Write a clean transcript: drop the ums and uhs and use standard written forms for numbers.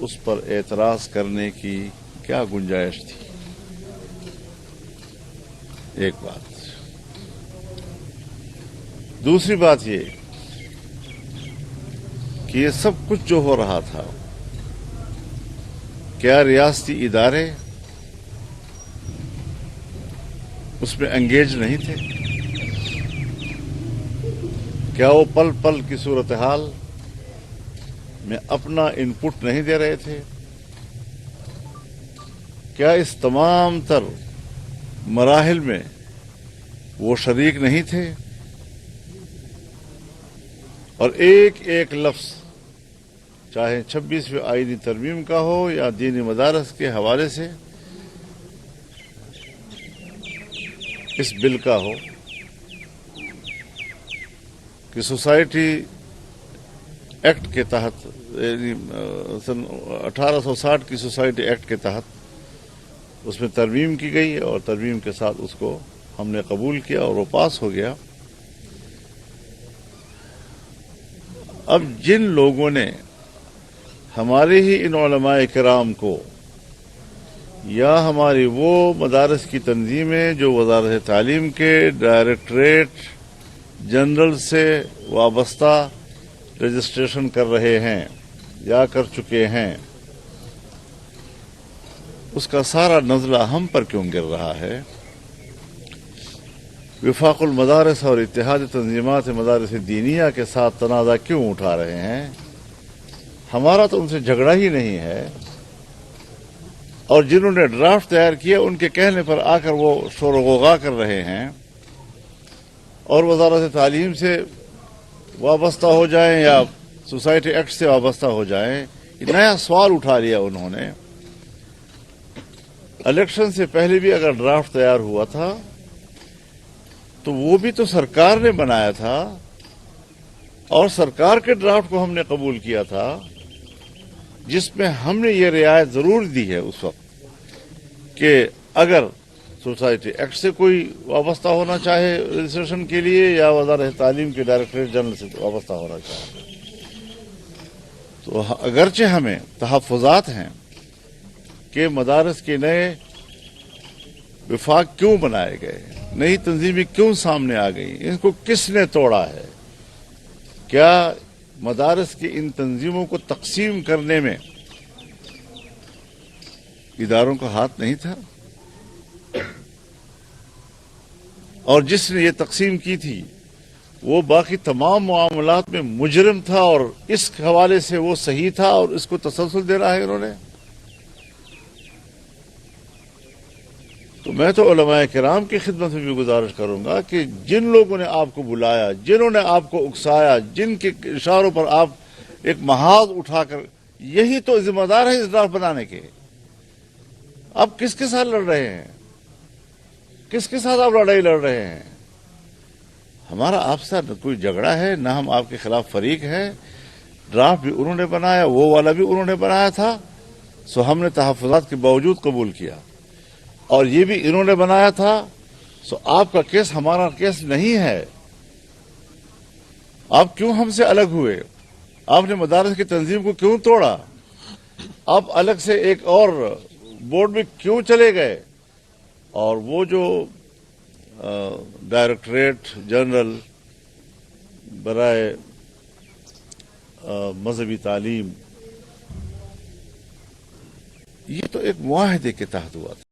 اس پر اعتراض کرنے کی کیا گنجائش تھی؟ ایک بات۔ دوسری بات یہ کہ یہ سب کچھ جو ہو رہا تھا، کیا ریاستی ادارے اس میں انگیج نہیں تھے؟ کیا وہ پل پل کی صورتحال میں اپنا ان پٹ نہیں دے رہے تھے؟ کیا اس تمام تر مراحل میں وہ شریک نہیں تھے؟ اور ایک ایک لفظ، چاہے 26ویں آئینی ترمیم کا ہو یا دینی مدارس کے حوالے سے اس بل کا ہو، کہ سوسائٹی ایکٹ کے تحت، یعنی سن 1860 کی سوسائٹی ایکٹ کے تحت اس میں ترمیم کی گئی اور ترمیم کے ساتھ اس کو ہم نے قبول کیا اور وہ پاس ہو گیا۔ اب جن لوگوں نے ہمارے ہی ان علماء کرام کو یا ہماری وہ مدارس کی تنظیمیں جو وزارت تعلیم کے ڈائریکٹریٹ جنرل سے وابستہ رجسٹریشن کر رہے ہیں یا کر چکے ہیں، اس کا سارا نزلہ ہم پر کیوں گر رہا ہے؟ وفاق المدارس اور اتحاد تنظیمات مدارس دینیہ کے ساتھ تنازع کیوں اٹھا رہے ہیں؟ ہمارا تو ان سے جھگڑا ہی نہیں ہے، اور جنہوں نے ڈرافٹ تیار کیا ان کے کہنے پر آ کر وہ شور و غوغا کر رہے ہیں اور وزارت تعلیم سے وابستہ ہو جائیں یا سوسائٹی ایکٹ سے وابستہ ہو جائیں۔ یہ نیا سوال اٹھا لیا انہوں نے۔ الیکشن سے پہلے بھی اگر ڈرافٹ تیار ہوا تھا تو وہ بھی تو سرکار نے بنایا تھا، اور سرکار کے ڈرافٹ کو ہم نے قبول کیا تھا، جس میں ہم نے یہ رعایت ضرور دی ہے اس وقت کہ اگر سوسائٹی ایکٹ سے کوئی وابستہ ہونا چاہے رجسٹریشن کے لیے یا وزارت تعلیم کے ڈائریکٹریٹ جنرل سے وابستہ ہونا چاہے، تو اگرچہ ہمیں تحفظات ہیں کہ مدارس کے نئے وفاق کیوں بنائے گئے، نئی تنظیمیں کیوں سامنے آ گئی، ان کو کس نے توڑا ہے؟ کیا مدارس کی ان تنظیموں کو تقسیم کرنے میں اداروں کا ہاتھ نہیں تھا؟ اور جس نے یہ تقسیم کی تھی وہ باقی تمام معاملات میں مجرم تھا، اور اس حوالے سے وہ صحیح تھا اور اس کو تسلسل دے رہا ہے انہوں نے۔ تو میں تو علماء کرام کی خدمت میں بھی گزارش کروں گا کہ جن لوگوں نے آپ کو بلایا، جنہوں نے آپ کو اکسایا، جن کے اشاروں پر آپ ایک محاذ اٹھا کر، یہی تو ذمہ دار ہے اس ڈرافٹ بنانے کے۔ آپ کس کے ساتھ لڑ رہے ہیں؟ کس کے ساتھ آپ لڑائی لڑ رہے ہیں؟ ہمارا آپ سے نہ کوئی جھگڑا ہے، نہ ہم آپ کے خلاف فریق ہیں۔ ڈرافٹ بھی انہوں نے بنایا، وہ والا بھی انہوں نے بنایا تھا، سو ہم نے تحفظات کے باوجود قبول کیا، اور یہ بھی انہوں نے بنایا تھا، سو آپ کا کیس ہمارا کیس نہیں ہے۔ آپ کیوں ہم سے الگ ہوئے؟ آپ نے مدارس کی تنظیم کو کیوں توڑا؟ آپ الگ سے ایک اور بورڈ میں کیوں چلے گئے؟ اور وہ جو ڈائریکٹریٹ جنرل برائے مذہبی تعلیم، یہ تو ایک معاہدے کے تحت ہوا تھا۔